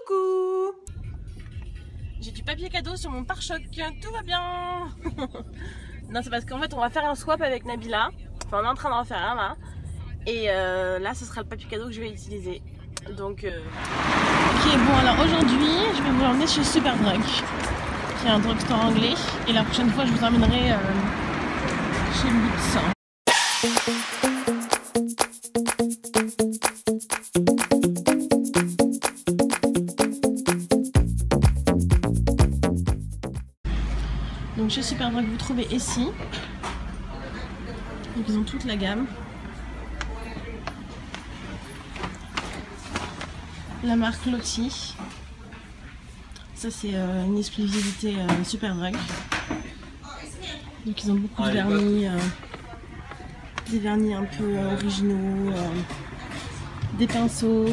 Coucou! J'ai du papier cadeau sur mon pare-choc, tout va bien. Non, c'est parce qu'en fait on va faire un swap avec Nabila. Enfin on est en train d'en faire un là. Et là ce sera le papier cadeau que je vais utiliser. Donc Ok, bon alors aujourd'hui je vais vous emmener chez Superdrug, qui est un drugstore anglais. Et la prochaine fois je vous emmènerai chez Boots. Donc chez Superdrug vous trouvez ici. Donc ils ont toute la gamme. La marque Lottie. Ça c'est une exclusivité Superdrug. Donc ils ont beaucoup de vernis, des vernis un peu originaux, des pinceaux,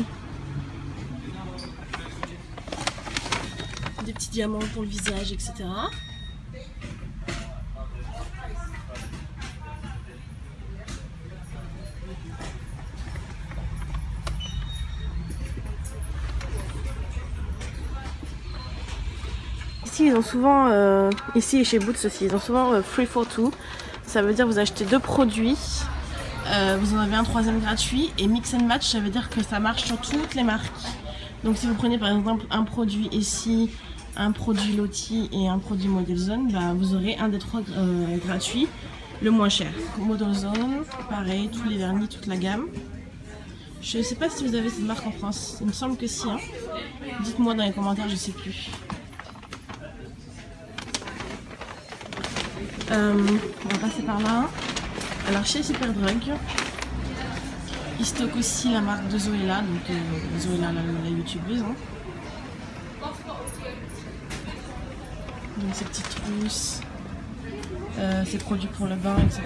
des petits diamants pour le visage, etc. Ici ils ont souvent, ici et chez Boots aussi, ils ont souvent free for two. Ça veut dire vous achetez deux produits, vous en avez un troisième gratuit, et mix and match, ça veut dire que ça marche sur toutes les marques. Donc si vous prenez par exemple un produit ici, un produit Lottie et un produit Model Zone, bah, vous aurez un des trois gratuits, le moins cher. Model Zone, pareil, tous les vernis, toute la gamme. Je ne sais pas si vous avez cette marque en France, il me semble que si. Hein. Dites-moi dans les commentaires, je sais plus. On va passer par là. Alors chez Superdrug, ils stockent aussi la marque de Zoéla, donc Zoéla la youtubeuse. Hein. Donc ces petites trousses, ces produits pour le bain, etc.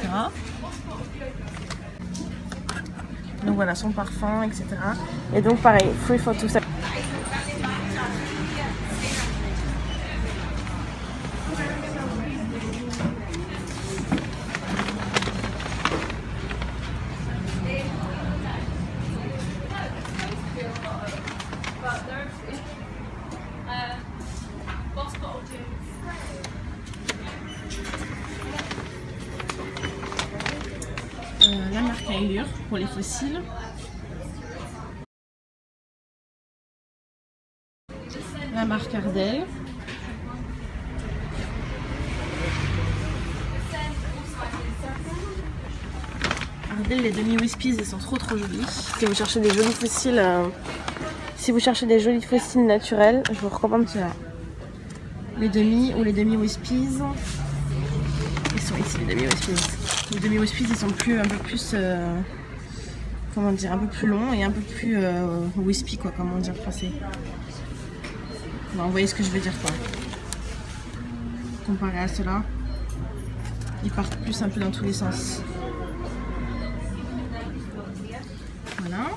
Donc voilà, son parfum, etc. Et donc pareil, free for tout ça. La marque Allure pour les fossiles. La marque Ardell. Ardell, les demi-wispies, ils sont trop jolis. Si vous cherchez des jolis fossiles, naturels, je vous recommande ceux-là. Les demi ou les demi-wispies. Ils sont ici les demi-wispies. Les demi-wispies ils sont un peu plus comment dire, un peu plus longs et un peu plus wispy quoi, comment dire en français. Bon, vous voyez ce que je veux dire quoi. Comparé à ceux-là, ils partent plus un peu dans tous les sens. Voilà.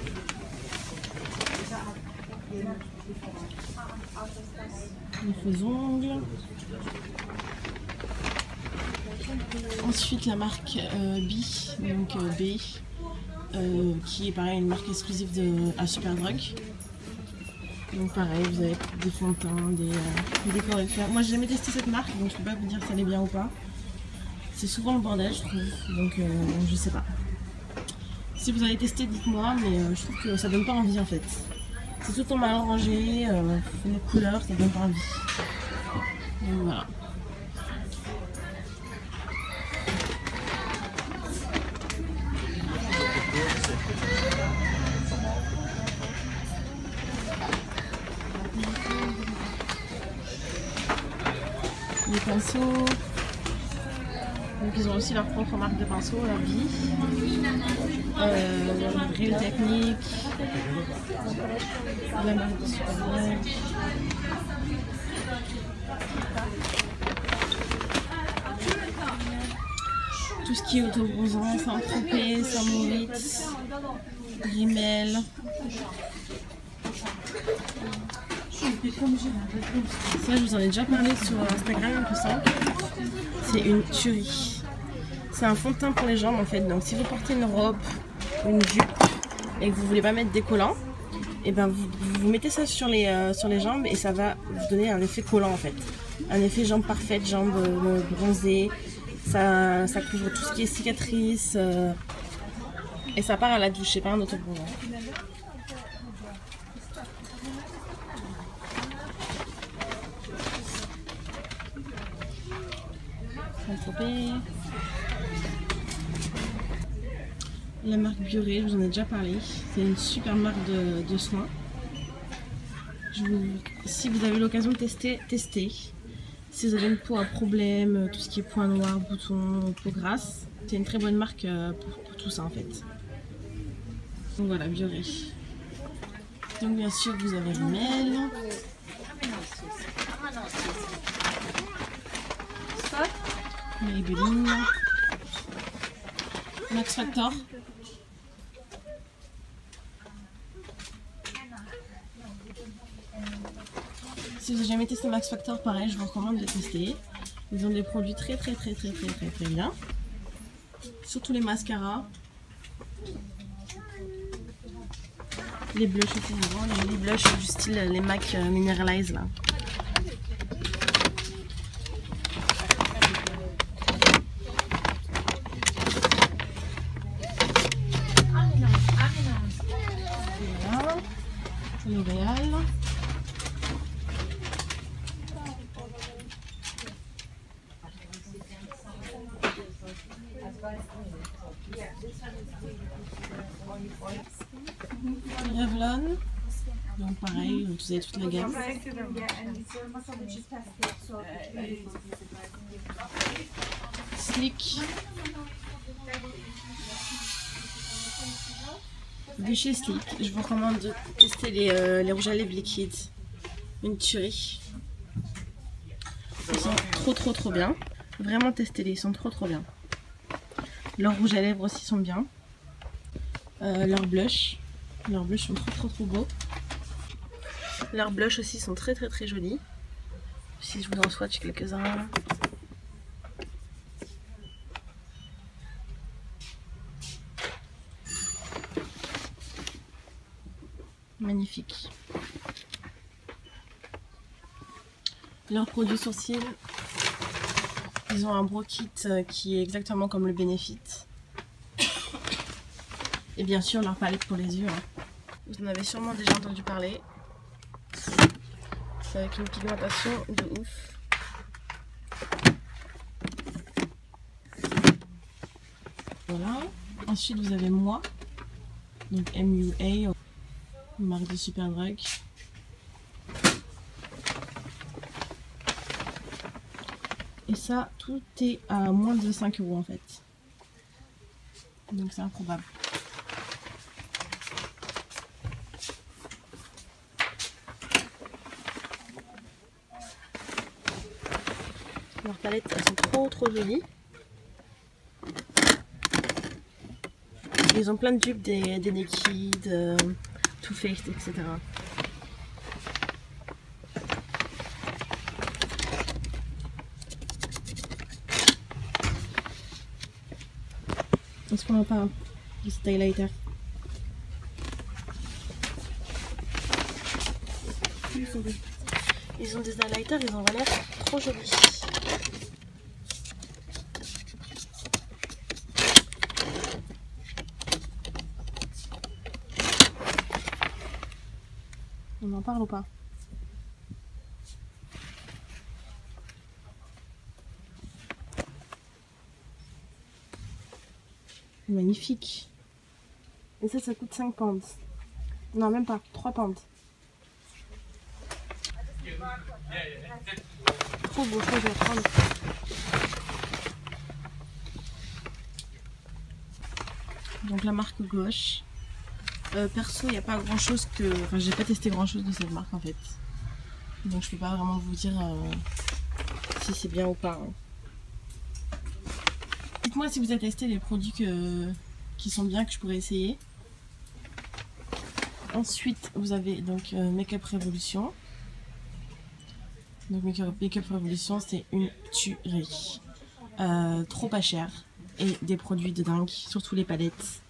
Les faux ongles. Ensuite la marque B, donc B, qui est pareil une marque exclusive à Superdrug. Donc pareil, vous avez des fonds de teint, des correcteurs. Moi j'ai jamais testé cette marque, donc je peux pas vous dire si elle est bien ou pas. C'est souvent le bordel je trouve, donc je sais pas. Si vous avez testé, dites-moi, mais je trouve que ça donne pas envie en fait. C'est tout le temps mal rangé, les couleurs, ça donne pas envie. Donc voilà. Les pinceaux, donc ils ont aussi leur propre marque de pinceaux, leur vie, Real Technique, la marque de Superdrug, tout ce qui est autobronzant, Saint-Tropez, Saint-Moritz, Rimmel. Ça je vous en ai déjà parlé sur Instagram, tout ça. C'est une tuerie. C'est un fond de teint pour les jambes en fait. Donc si vous portez une robe ou une jupe et que vous voulez pas mettre des collants, et ben vous mettez ça sur les jambes et ça va vous donner un effet collant en fait. Un effet jambes parfaites, jambes bronzées. Ça couvre tout ce qui est cicatrices. Et ça part à la douche, c'est pas un autobronzant. La marque Bioré, je vous en ai déjà parlé. C'est une super marque de soins. Si vous avez l'occasion de tester, testez. Si vous avez une peau à problème, tout ce qui est points noirs, boutons, peau grasse, c'est une très bonne marque pour tout ça en fait. Donc voilà, Bioré. Donc bien sûr vous avez Rimmel. Maybelline. Max Factor. Si vous n'avez jamais testé Max Factor, pareil, je vous recommande de le tester. Ils ont des produits très bien. Surtout les mascaras. Les blushs aussi, les blushs du style les MAC Mineralize là. Voilà. L'Oréal. Revlon, donc pareil, vous avez toute la gamme. Slick. De chez Slick, je vous recommande de tester les rouges à lèvres liquides. Une tuerie. Ils sont trop bien. Vraiment testez-les, ils sont trop bien. Leurs rouges à lèvres aussi sont bien. Leurs blushs sont trop beaux. Leurs blushs aussi sont très jolis. Si je vous en swatch quelques-uns. Magnifique. Leurs produits sourcils, ils ont un brow kit qui est exactement comme le Benefit. Et bien sûr leur palette pour les yeux. Vous en avez sûrement déjà entendu parler. C'est avec une pigmentation de ouf. Voilà. Ensuite vous avez Moi. Donc MUA, une marque de Superdrug. Et ça, tout est à moins de 5 € en fait. Donc c'est improbable. Leurs palettes, elles sont trop jolies. Ils ont plein de dupes des liquides, Too Faced, etc. Est-ce qu'on en parle de cet highlighter? Ils ont des highlighters, ils ont l'air trop jolis. On en parle ou pas? Magnifique. Et ça coûte 5 pounds. Non, même pas, 3 pounds. Trop beau, je vais prendre. Donc la marque gauche. Perso, il n'y a pas grand chose que... Enfin, j'ai pas testé grand chose de cette marque en fait. Donc je peux pas vraiment vous dire si c'est bien ou pas. Dites-moi si vous avez testé les produits qui sont bien, que je pourrais essayer. Ensuite, vous avez donc Make-up Revolution. Donc Make-up Revolution, c'est une tuerie. Trop pas cher. Et des produits de dingue, surtout les palettes.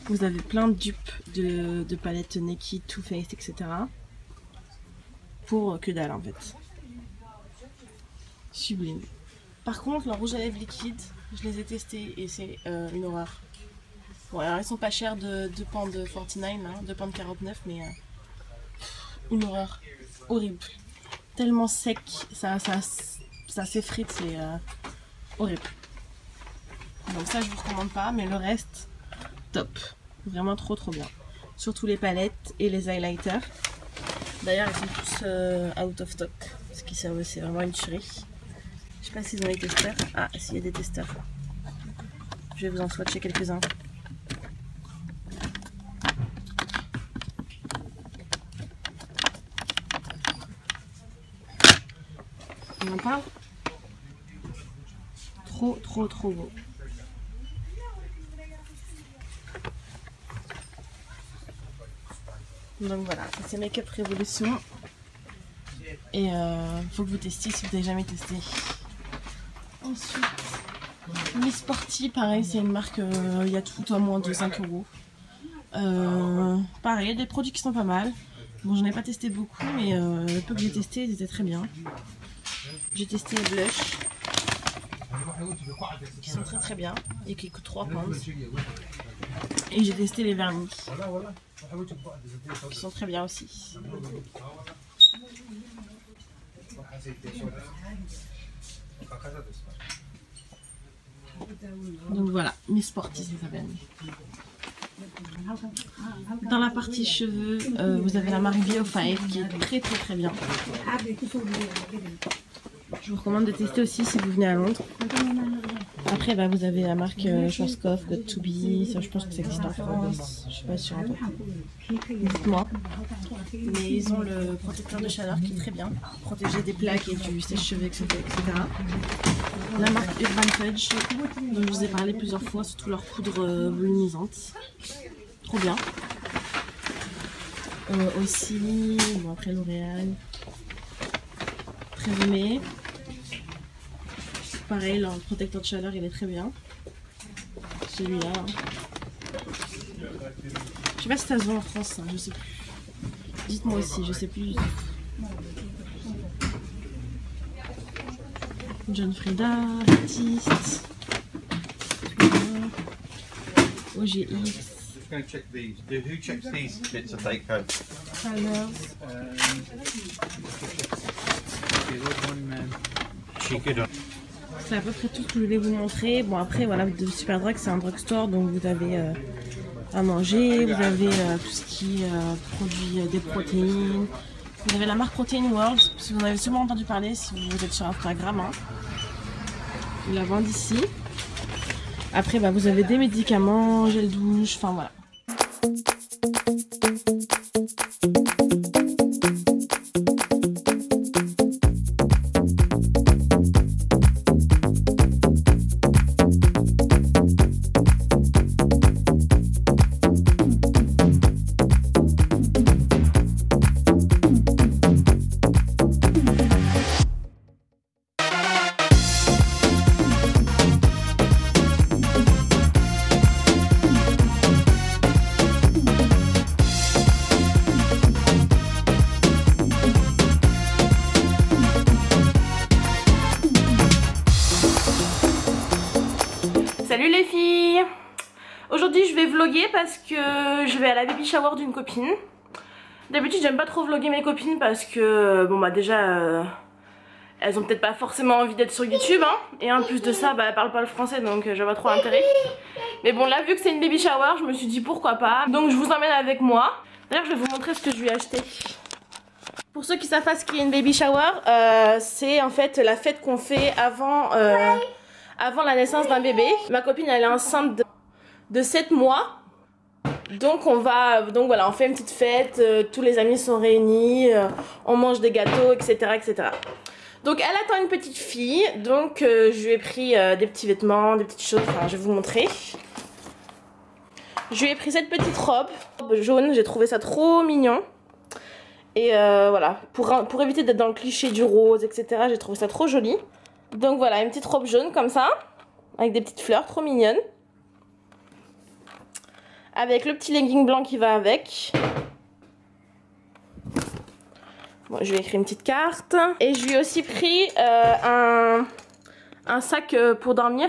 Vous avez plein de dupes de palettes Naked, Too Faced, etc. Pour que dalle en fait. Sublime. Par contre, le rouge à lèvres liquide, je les ai testés et c'est une horreur. Bon, alors ils sont pas chers de 2,49 £, hein, 2,49 £, mais une horreur. Horrible. Tellement sec, ça s'effrite, c'est horrible. Donc ça je vous recommande pas, mais le reste, top. Vraiment trop bien. Surtout les palettes et les highlighters. D'ailleurs ils sont tous out of stock. Ce qui servent, c'est vraiment une tuerie. Je sais pas s'ils ont les testeurs. Ah, s'il y a des testeurs. Je vais vous en swatcher quelques-uns. On en parle. Trop beau. Donc voilà, ça c'est Make Up Revolution. Et faut que vous testiez si vous n'avez jamais testé. Ensuite, Miss Sporty, pareil, c'est une marque, il y a tout à moins de 5 €. Pareil, il y a des produits qui sont pas mal. Bon, j'en ai pas testé beaucoup, mais le peu que j'ai testé, ils étaient très bien. J'ai testé les blushs, qui sont très bien, et qui coûtent 3 pounds. Et j'ai testé les vernis, qui sont très bien aussi. Donc voilà, Miss Sporty, ça s'appelle. Dans la partie cheveux, vous avez la marque Bio5 qui est très bien. Je vous recommande de tester aussi si vous venez à Londres. Après, bah, vous avez la marque Schwarzkopf, Got To Be, ça je pense que ça existe en France, je suis pas sûre. Dites-moi. Mais ils ont le protecteur de chaleur qui est très bien, protéger des plaques et du sèche-cheveux, etc. La marque Urban Fudge, dont je vous ai parlé plusieurs fois, surtout leur poudre volumisante. Trop bien. Aussi, bon après L'Oréal, très aimé. Pareil, leur protecteur de chaleur il est très bien. Celui-là. Je sais pas si ça se vend en France, hein, je sais plus. Dites-moi aussi, je sais plus. John Frieda, Baptiste, OGX. Going to check these. Who checks these bits of take home? Colors. C'est à peu près tout ce que je voulais vous montrer. Bon après voilà, Superdrug c'est un drugstore donc vous avez à manger, vous avez tout ce qui produit des protéines. Vous avez la marque Protein World, si vous en avez sûrement entendu parler si vous êtes sur Instagram. Hein. Ils la vendent ici. Après bah, vous avez des médicaments, gel douche, enfin voilà. Salut les filles! Aujourd'hui je vais vlogger parce que je vais à la baby shower d'une copine. D'habitude j'aime pas trop vlogger mes copines parce que bon bah déjà elles ont peut-être pas forcément envie d'être sur YouTube hein. Et en plus de ça bah elles parlent pas le français donc je vois pas trop l'intérêt. Mais bon là vu que c'est une baby shower je me suis dit pourquoi pas. Donc je vous emmène avec moi. D'ailleurs je vais vous montrer ce que je lui ai acheté. Pour ceux qui savent pas ce qu'est une baby shower, c'est en fait la fête qu'on fait avant la naissance d'un bébé. Ma copine elle est enceinte de 7 mois. Donc voilà, on fait une petite fête, tous les amis sont réunis, on mange des gâteaux, etc. etc. Donc elle attend une petite fille, donc je lui ai pris des petits vêtements, des petites choses, enfin je vais vous montrer. Je lui ai pris cette petite robe jaune, j'ai trouvé ça trop mignon. Et voilà, pour éviter d'être dans le cliché du rose, etc. j'ai trouvé ça trop joli. Donc voilà, une petite robe jaune comme ça, avec des petites fleurs trop mignonnes. avec le petit legging blanc qui va avec. Bon, je lui ai écrit une petite carte. Et je lui ai aussi pris un sac pour dormir.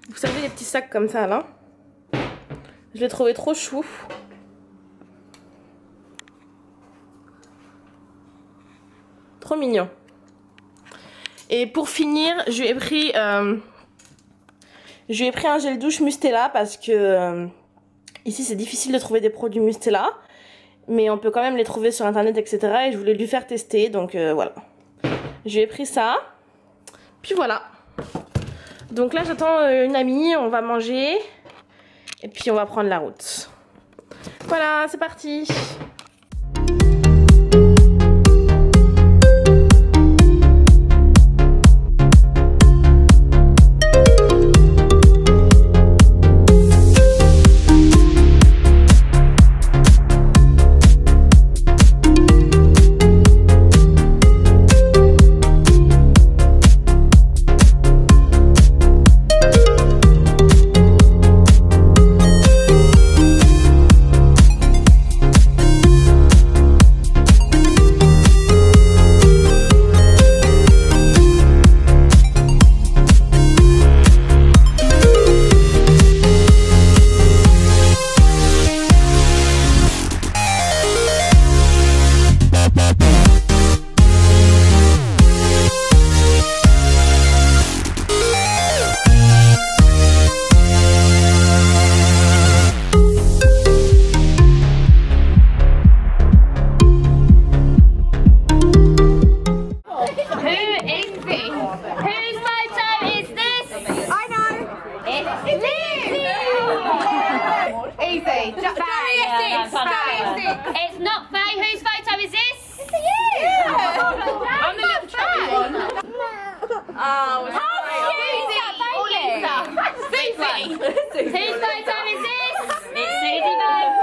Vous savez, les petits sacs comme ça là. Je l'ai trouvé trop chou. Trop mignon. Et pour finir, je lui ai pris un gel douche Mustela parce que ici c'est difficile de trouver des produits Mustela. Mais on peut quand même les trouver sur internet, etc. Et je voulais lui faire tester, donc voilà. Je lui ai pris ça. Puis voilà. Donc là j'attends une amie, on va manger. Et puis on va prendre la route. Voilà, c'est parti. It's not Faye. Whose photo is this? It's you. I'm the little chubby one. Oh, Lisa. Susie. Whose photo is this? It's Susie, babe.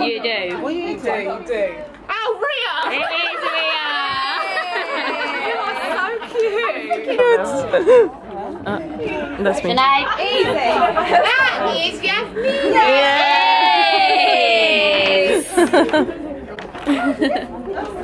You do. What do you do? You do. Oh, Rhea. It is Rhea. You are so cute. That's me. Easy. That is Yasmin. Yes.